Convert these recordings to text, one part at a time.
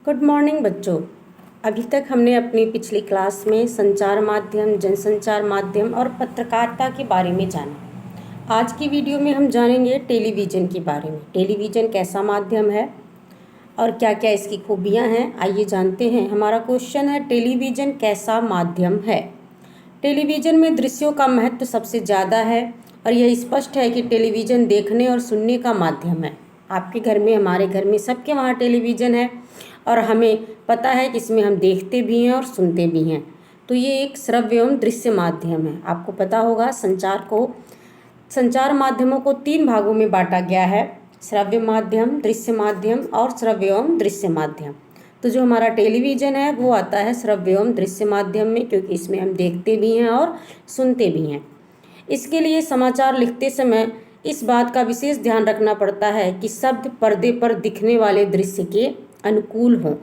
Good morning बच्चों। अभी तक हमने अपनी पिछली क्लास में संचार माध्यम, जनसंचार माध्यम और पत्रकारिता के बारे में जाना। आज की वीडियो में हम जानेंगे टेलीविज़न के बारे में। टेलीविज़न कैसा माध्यम है और क्या क्या इसकी खूबियाँ हैं, आइए जानते हैं। हमारा क्वेश्चन है, टेलीविज़न कैसा माध्यम है। टेलीविज़न में दृश्यों का महत्व सबसे ज़्यादा है और यह स्पष्ट है कि टेलीविज़न देखने और सुनने का माध्यम है। आपके घर में, हमारे घर में, सबके वहाँ टेलीविज़न है और हमें पता है कि इसमें हम देखते भी हैं और सुनते भी हैं। तो ये एक श्रव्य एवं दृश्य माध्यम है। आपको पता होगा संचार माध्यमों को 3 भागों में बांटा गया है: श्रव्य माध्यम, दृश्य माध्यम और श्रव्य एवं दृश्य माध्यम। तो जो हमारा टेलीविज़न है वो आता है श्रव्य एवं दृश्य माध्यम में, क्योंकि इसमें हम देखते भी हैं और सुनते भी हैं। इसके लिए समाचार लिखते समय इस बात का विशेष ध्यान रखना पड़ता है कि शब्द पर्दे पर दिखने वाले दृश्य के अनुकूल हों।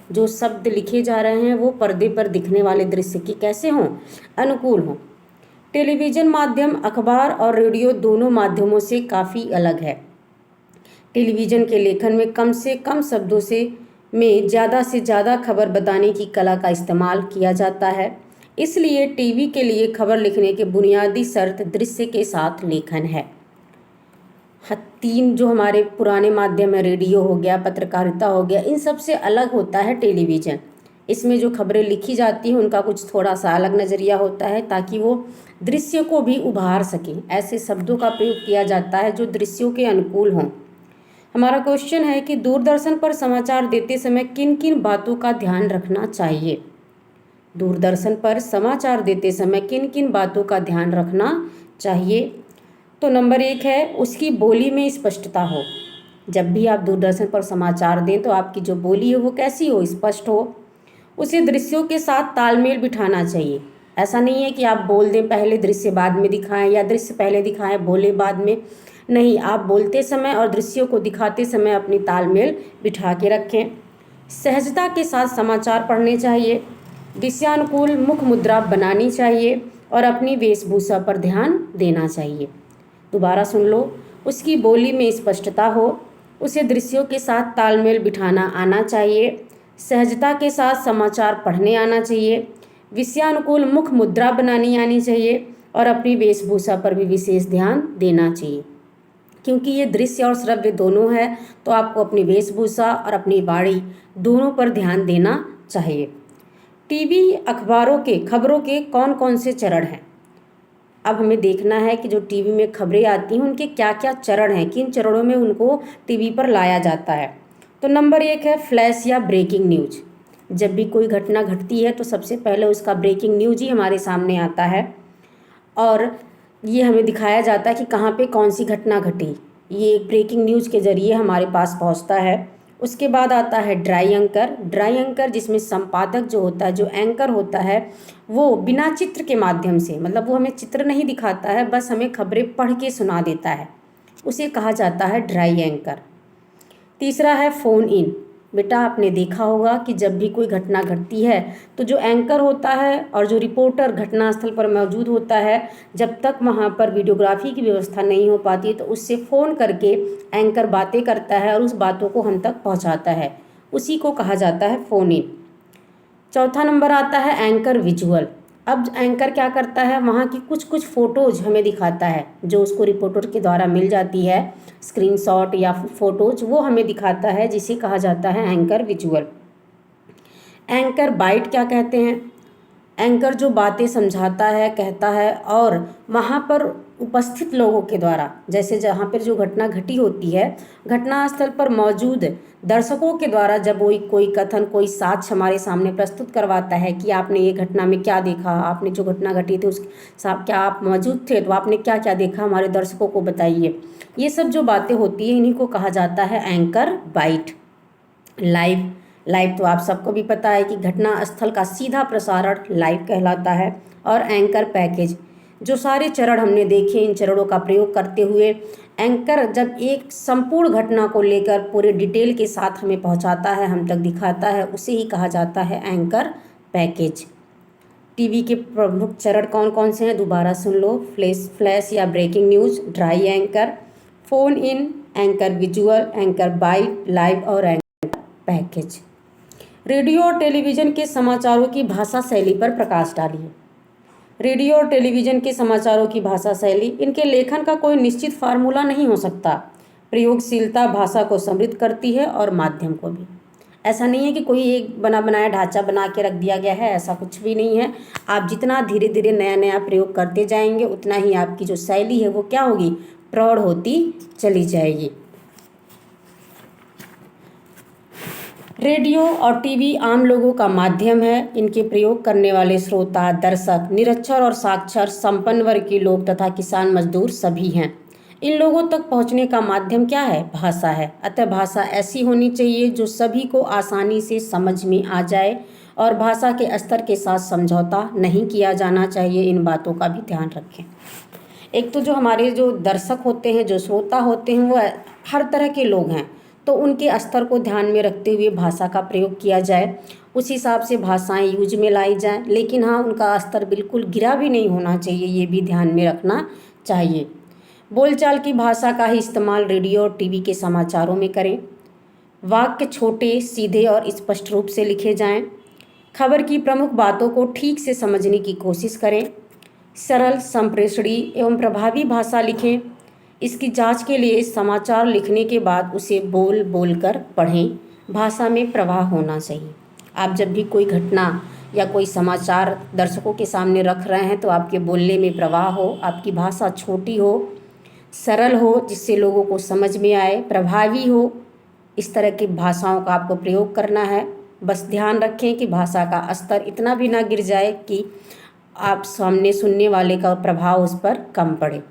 जो शब्द लिखे जा रहे हैं वो पर्दे पर दिखने वाले दृश्य के कैसे हों? अनुकूल हों। टेलीविज़न माध्यम अखबार और रेडियो दोनों माध्यमों से काफ़ी अलग है। टेलीविज़न के लेखन में कम से कम शब्दों में ज़्यादा से ज़्यादा खबर बताने की कला का इस्तेमाल किया जाता है। इसलिए टीवी के लिए खबर लिखने के बुनियादी शर्त दृश्य के साथ लेखन है। 3 जो हमारे पुराने माध्यम है, रेडियो हो गया, पत्रकारिता हो गया, इन सब से अलग होता है टेलीविज़न। इसमें जो खबरें लिखी जाती हैं उनका कुछ थोड़ा सा अलग नज़रिया होता है, ताकि वो दृश्य को भी उभार सकें। ऐसे शब्दों का प्रयोग किया जाता है जो दृश्यों के अनुकूल हों। हमारा क्वेश्चन है कि दूरदर्शन पर समाचार देते समय किन किन बातों का ध्यान रखना चाहिए। दूरदर्शन पर समाचार देते समय किन किन बातों का ध्यान रखना चाहिए? तो नंबर 1 है, उसकी बोली में स्पष्टता हो। जब भी आप दूरदर्शन पर समाचार दें तो आपकी जो बोली है वो कैसी हो? स्पष्ट हो। उसे दृश्यों के साथ तालमेल बिठाना चाहिए। ऐसा नहीं है कि आप बोल दें पहले दृश्य बाद में दिखाएं, या दृश्य पहले दिखाएं बोले बाद में। नहीं, आप बोलते समय और दृश्यों को दिखाते समय अपनी तालमेल बिठा के रखें। सहजता के साथ समाचार पढ़ने चाहिए। विषयानुकूल मुख मुद्रा बनानी चाहिए और अपनी वेशभूषा पर ध्यान देना चाहिए। दोबारा सुन लो, उसकी बोली में स्पष्टता हो, उसे दृश्यों के साथ तालमेल बिठाना आना चाहिए, सहजता के साथ समाचार पढ़ने आना चाहिए, विषयानुकूल मुख मुद्रा बनानी आनी चाहिए और अपनी वेशभूषा पर भी विशेष ध्यान देना चाहिए। क्योंकि ये दृश्य और श्रव्य दोनों है, तो आपको अपनी वेशभूषा और अपनी वाणी दोनों पर ध्यान देना चाहिए। टीवी अखबारों के खबरों के कौन कौन से चरण हैं? अब हमें देखना है कि जो टीवी में खबरें आती हैं उनके क्या क्या चरण हैं, किन चरणों में उनको टीवी पर लाया जाता है। तो नंबर 1 है फ्लैश या ब्रेकिंग न्यूज। जब भी कोई घटना घटती है तो सबसे पहले उसका ब्रेकिंग न्यूज ही हमारे सामने आता है और ये हमें दिखाया जाता है कि कहाँ पे कौन सी घटना घटी। ये एक ब्रेकिंग न्यूज़ के ज़रिए हमारे पास पहुँचता है। उसके बाद आता है ड्राई एंकर। ड्राई एंकर जिसमें संपादक जो होता है, जो एंकर होता है, वो बिना चित्र के माध्यम से, मतलब वो हमें चित्र नहीं दिखाता है, बस हमें खबरें पढ़ के सुना देता है, उसे कहा जाता है ड्राई एंकर। तीसरा है फ़ोन इन। बेटा आपने देखा होगा कि जब भी कोई घटना घटती है तो जो एंकर होता है और जो रिपोर्टर घटनास्थल पर मौजूद होता है, जब तक वहाँ पर वीडियोग्राफी की व्यवस्था नहीं हो पाती तो उससे फ़ोन करके एंकर बातें करता है और उस बातों को हम तक पहुँचाता है, उसी को कहा जाता है फ़ोन इन। चौथा नंबर आता है एंकर विजुअल। अब एंकर क्या करता है, वहाँ की कुछ कुछ फ़ोटोज़ हमें दिखाता है, जो उसको रिपोर्टर के द्वारा मिल जाती है, स्क्रीनशॉट या फ़ोटोज़, वो हमें दिखाता है, जिसे कहा जाता है एंकर विजुअल। एंकर बाइट क्या कहते हैं? एंकर जो बातें समझाता है, कहता है और वहाँ पर उपस्थित लोगों के द्वारा, जैसे जहाँ पर जो घटना घटी होती है, घटनास्थल पर मौजूद दर्शकों के द्वारा जब वो कोई कथन, कोई साक्ष्य हमारे सामने प्रस्तुत करवाता है कि आपने ये घटना में क्या देखा, आपने जो घटना घटी थी उस क्या आप मौजूद थे, तो आपने क्या क्या देखा, हमारे दर्शकों को बताइए। ये सब जो बातें होती हैं इन्हीं को कहा जाता है एंकर बाइट। लाइव तो आप सबको भी पता है कि घटना स्थल का सीधा प्रसारण लाइव कहलाता है। और एंकर पैकेज, जो सारे चरण हमने देखे, इन चरणों का प्रयोग करते हुए एंकर जब एक संपूर्ण घटना को लेकर पूरे डिटेल के साथ हमें पहुंचाता है, हम तक दिखाता है, उसे ही कहा जाता है एंकर पैकेज। टीवी के प्रमुख चरण कौन कौन से हैं? दोबारा सुन लो, फ्लैश या breaking news, dry anchor, phone in, anchor visual, anchor bite, live और एंकर पैकेज। रेडियो और टेलीविज़न के समाचारों की भाषा शैली पर प्रकाश डालिए। रेडियो और टेलीविज़न के समाचारों की भाषा शैली, इनके लेखन का कोई निश्चित फार्मूला नहीं हो सकता। प्रयोगशीलता भाषा को समृद्ध करती है और माध्यम को भी। ऐसा नहीं है कि कोई एक बना बनाया ढांचा बना के रख दिया गया है, ऐसा कुछ भी नहीं है। आप जितना धीरे धीरे नया नया प्रयोग करते जाएंगे उतना ही आपकी जो शैली है वो क्या होगी, प्रौढ़ होती चली जाएगी। रेडियो और टीवी आम लोगों का माध्यम है। इनके प्रयोग करने वाले श्रोता, दर्शक, निरक्षर और साक्षर, संपन्न वर्ग के लोग तथा किसान मजदूर सभी हैं। इन लोगों तक पहुंचने का माध्यम क्या है, भाषा है। अतः भाषा ऐसी होनी चाहिए जो सभी को आसानी से समझ में आ जाए और भाषा के स्तर के साथ समझौता नहीं किया जाना चाहिए। इन बातों का भी ध्यान रखें। एक तो जो हमारे जो दर्शक होते हैं, जो श्रोता होते हैं, वो हर तरह के लोग हैं, तो उनके स्तर को ध्यान में रखते हुए भाषा का प्रयोग किया जाए। उस हिसाब से भाषाएं यूज में लाई जाएं, लेकिन हाँ, उनका स्तर बिल्कुल गिरा भी नहीं होना चाहिए, ये भी ध्यान में रखना चाहिए। बोलचाल की भाषा का ही इस्तेमाल रेडियो और टीवी के समाचारों में करें। वाक्य छोटे, सीधे और स्पष्ट रूप से लिखे जाएं। खबर की प्रमुख बातों को ठीक से समझने की कोशिश करें। सरल, संप्रेषणी एवं प्रभावी भाषा लिखें। इसकी जांच के लिए समाचार लिखने के बाद उसे बोल कर पढ़ें। भाषा में प्रवाह होना चाहिए। आप जब भी कोई घटना या कोई समाचार दर्शकों के सामने रख रहे हैं तो आपके बोलने में प्रवाह हो, आपकी भाषा छोटी हो, सरल हो, जिससे लोगों को समझ में आए, प्रभावी हो। इस तरह की भाषाओं का आपको प्रयोग करना है। बस ध्यान रखें कि भाषा का स्तर इतना भी ना गिर जाए कि आप सामने सुनने वाले का प्रभाव उस पर कम पड़े।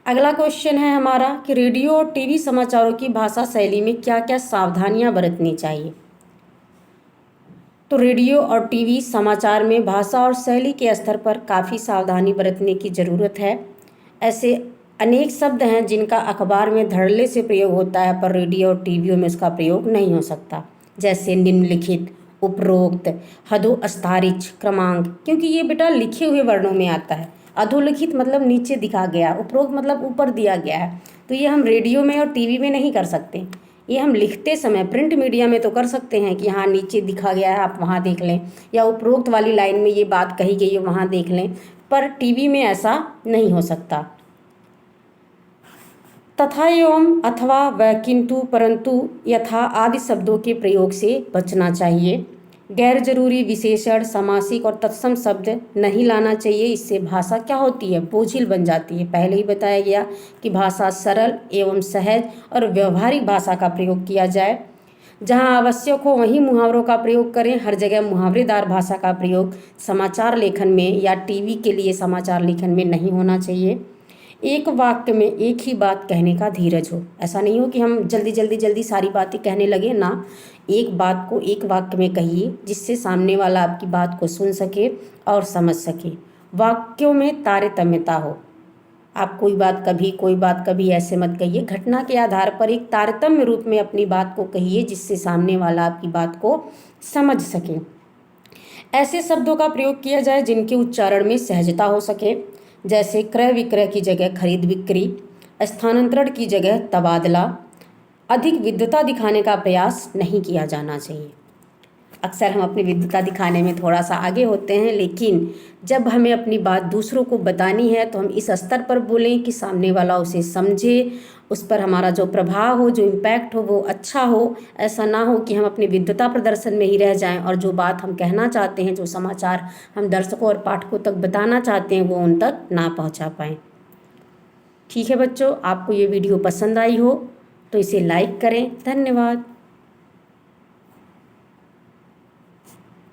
अगला क्वेश्चन है हमारा कि रेडियो और टीवी समाचारों की भाषा शैली में क्या क्या सावधानियां बरतनी चाहिए। तो रेडियो और टीवी समाचार में भाषा और शैली के स्तर पर काफ़ी सावधानी बरतने की ज़रूरत है। ऐसे अनेक शब्द हैं जिनका अखबार में धड़ल्ले से प्रयोग होता है, पर रेडियो और टीवी में उसका प्रयोग नहीं हो सकता। जैसे निम्नलिखित, उपरोक्त, हदोस्तारिच, क्रमांक, क्योंकि ये बेटा लिखे हुए वर्णों में आता है। अधोलिखित मतलब नीचे दिखा गया, उपरोक्त मतलब ऊपर दिया गया है। तो ये हम रेडियो में और टीवी में नहीं कर सकते। ये हम लिखते समय प्रिंट मीडिया में तो कर सकते हैं कि हाँ नीचे दिखा गया है, आप वहाँ देख लें, या उपरोक्त वाली लाइन में ये बात कही गई है वहाँ देख लें, पर टीवी में ऐसा नहीं हो सकता। तथा एवं, अथवा, व, किंतु, परंतु, यथा आदि शब्दों के प्रयोग से बचना चाहिए। गैर जरूरी विशेषण, समासिक और तत्सम शब्द नहीं लाना चाहिए। इससे भाषा क्या होती है, बोझिल बन जाती है। पहले ही बताया गया कि भाषा सरल एवं सहज और व्यवहारिक भाषा का प्रयोग किया जाए। जहाँ आवश्यक हो वहीं मुहावरों का प्रयोग करें। हर जगह मुहावरेदार भाषा का प्रयोग समाचार लेखन में या टीवी के लिए समाचार लेखन में नहीं होना चाहिए। एक वाक्य में एक ही बात कहने का धीरज हो। ऐसा नहीं हो कि हम जल्दी सारी बातें कहने लगे ना। एक बात को एक वाक्य में कहिए जिससे सामने वाला आपकी बात को सुन सके और समझ सके। वाक्यों में तारतम्यता हो। आप कोई बात कभी ऐसे मत कहिए। घटना के आधार पर एक तारतम्य रूप में अपनी बात को कहिए जिससे सामने वाला आपकी बात को समझ सके। ऐसे शब्दों का प्रयोग किया जाए जिनके उच्चारण में सहजता हो सके। जैसे क्रय विक्रय की जगह खरीद बिक्री, स्थानांतरण की जगह तबादला। अधिक विद्वता दिखाने का प्रयास नहीं किया जाना चाहिए। अक्सर हम अपनी विद्वता दिखाने में थोड़ा सा आगे होते हैं, लेकिन जब हमें अपनी बात दूसरों को बतानी है तो हम इस स्तर पर बोलें कि सामने वाला उसे समझे, उस पर हमारा जो प्रभाव हो, जो इम्पैक्ट हो वो अच्छा हो। ऐसा ना हो कि हम अपनी विद्वता प्रदर्शन में ही रह जाएं और जो बात हम कहना चाहते हैं, जो समाचार हम दर्शकों और पाठकों तक बताना चाहते हैं, वो उन तक ना पहुंचा पाएं। ठीक है बच्चों, आपको ये वीडियो पसंद आई हो तो इसे लाइक करें। धन्यवाद।